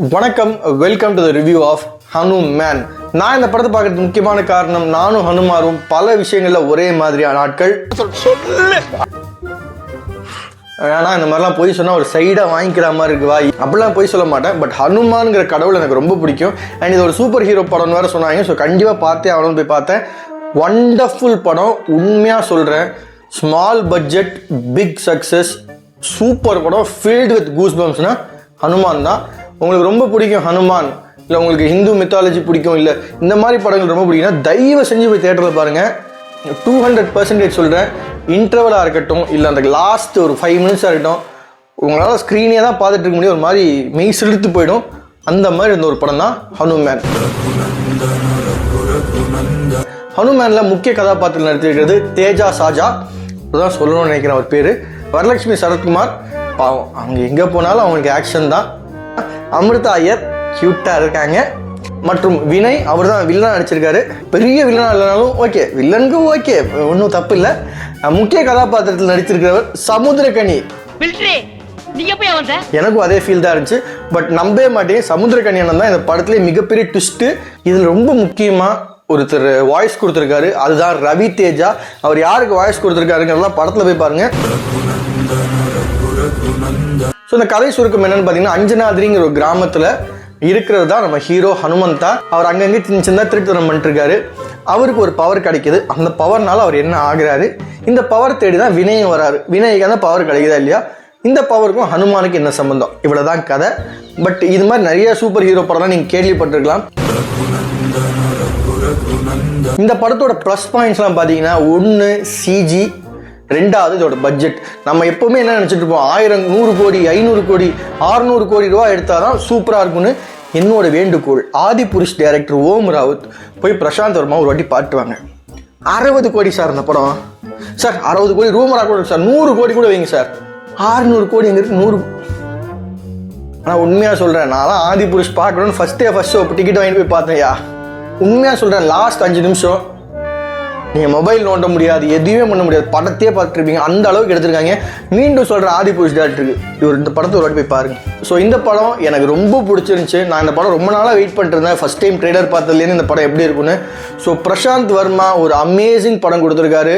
வணக்கம், welcome to the review of Hanuman. நான் இந்த படத்தை பார்க்கறதுக்கு முக்கியமான காரணம், நானும் ஹனுமாரும் பல விஷயங்கள்ல ஒரே மாதிரியான ஆட்கள். ஏன்னா இந்த மாதிரிலாம் போய் சொன்னால் ஒரு சைடாக வாங்கிக்கிற மாதிரி இருக்குவா, அப்படிலாம் போய் சொல்ல மாட்டேன். பட் ஹனுமான்ங்கிற கடவுள் எனக்கு ரொம்ப பிடிக்கும். அண்ட் இது ஒரு சூப்பர் ஹீரோ படம்னு வேறு சொன்னாங்க. ஸோ கண்டிப்பாக பார்த்தே அவனும் போய் பார்த்தேன். ஒண்டர்ஃபுல் படம், உண்மையாக சொல்கிறேன். Small budget big success, super படம், ஃபீல்டு வித் கூஸ் பம்ப்ஸ்னா ஹனுமான் தான். உங்களுக்கு ரொம்ப பிடிக்கும் ஹனுமான், இல்லை உங்களுக்கு ஹிந்து மித்தாலஜி பிடிக்கும், இல்லை இந்த மாதிரி படங்கள் ரொம்ப பிடிக்கும்னா தயவு செஞ்சு போய் தேட்டரில் பாருங்கள். 200% சொல்கிறேன். இன்டர்வலாக இருக்கட்டும், இல்லை அந்த லாஸ்ட் ஒரு 5 மினிட்ஸாக இருக்கட்டும், உங்களால் ஸ்க்ரீனே தான் பார்த்துட்டு இருக்க முடியும். ஒரு மாதிரி மெய் சிலிர்த்து போயிடும். அந்த மாதிரி இருந்த ஒரு படம் தான் ஹனுமேன். ஹனுமேனில் முக்கிய கதாபாத்திரம் நடித்திருக்கிறது தேஜா சாஜா, அதுதான் சொல்லணும்னு நினைக்கிறேன் அவர் பேர். வரலட்சுமி சரத்குமார், பாவம் அவங்க எங்கே போனாலும் அவங்களுக்கு ஆக்ஷன் தான். அமிர்தா ஐயர் கியூட்டாக இருக்காங்க. மற்றும் வினய், அவர் தான் வில்லனாக நடிச்சிருக்காரு. பெரிய வில்லனாக இல்லைனாலும் ஓகே, வில்லனுக்கு ஓகே, ஒன்றும் தப்பு இல்லை. முக்கிய கதாபாத்திரத்தில் நடித்திருக்கிறவர் சமுத்திரக்கனி. எனக்கும் அதே ஃபீல் தான் இருந்துச்சு. பட் நம்பவே மாட்டேன், சமுத்திரக்கனி அண்ணன் தான் இந்த படத்துலேயே மிகப்பெரிய ட்விஸ்ட்டு. இதில் ரொம்ப முக்கியமாக ஒருத்தர் வாய்ஸ் கொடுத்துருக்காரு, அதுதான் ரவி தேஜா. அவர் யாருக்கு வாய்ஸ் கொடுத்துருக்காருங்கிறதெல்லாம் படத்தில் போய் பாருங்க. ஸோ இந்த கதை சுருக்கம் என்னன்னு பார்த்தீங்கன்னா, அஞ்சனாதிரிங்கிற ஒரு கிராமத்தில் இருக்கிறது தான் நம்ம ஹீரோ ஹனுமந்தா. அவர் அங்கங்கே சின்ன சின்ன திருட்டுத்தனம் பண்ணிட்டுருக்காரு. அவருக்கு ஒரு பவர் கிடைக்குது. அந்த பவர்னால அவர் என்ன ஆகுறாரு, இந்த பவர் தேடி தான் வினயம் வராரு. வினய்க்கு அந்த பவர் கிடைக்குதா இல்லையா, இந்த பவருக்கும் ஹனுமானுக்கு என்ன சம்பந்தம், இவ்வளோதான் கதை. பட் இது மாதிரி நிறைய சூப்பர் ஹீரோ படம்லாம் நீங்கள் கேள்விப்பட்டிருக்கலாம். இந்த படத்தோட ப்ளஸ் பாயிண்ட்ஸ்லாம் பார்த்தீங்கன்னா, 1 சிஜி, 2வது இதோட பட்ஜெட். நம்ம எப்போவுமே என்ன நினச்சிட்டு இருப்போம், 1000, 100 கோடி, 500 கோடி, 600 கோடி ரூபா எடுத்தால் தான் சூப்பராக இருக்கும்னு. என்னோட வேண்டுகோள், ஆதிபுருஷ் டைரக்டர் ஓம் ராவுத் போய் பிரசாந்த் வர்மா ஒரு வாட்டி பாட்டுவாங்க. 60 கோடி சார் இந்த படம் சார், 60 கோடி ரூமராக கூட சார், 100 கோடி கூட வைங்க சார், 600 கோடி எங்கே இருக்கு, 100. ஆனால் உண்மையாக சொல்கிறேன், நான்லாம் ஆதிபுருஷ் பார்க்கணுன்னு ஃபஸ்ட் ஷோ டிக்கெட் வாங்கிட்டு போய் பார்த்தேன்யா. உண்மையாக சொல்கிறேன், லாஸ்ட் 5 நிமிஷம் நீங்கள் மொபைல் நோண்ட முடியாது, எதுவுமே பண்ண முடியாது, படத்தையே பார்த்துருப்பீங்க. அந்த அளவுக்கு எடுத்திருக்காங்க. மீண்டும் சொல்கிறேன், ஆதிபுருஷ் டேரக்டருக்கு இவர் இந்த படத்தை ஒரு வாட்டி போய் பாருங்க. ஸோ இந்த படம் எனக்கு ரொம்ப பிடிச்சிருந்துச்சு. நான் இந்த படம் ரொம்ப நாளாக வெயிட் பண்ணிருந்தேன். ஃபஸ்ட் டைம் ட்ரெய்லர் பார்த்ததுலேருந்து இந்த படம் எப்படி இருக்குன்னு. ஸோ பிரசாந்த் வர்மா ஒரு அமேசிங் படம் கொடுத்துருக்காரு.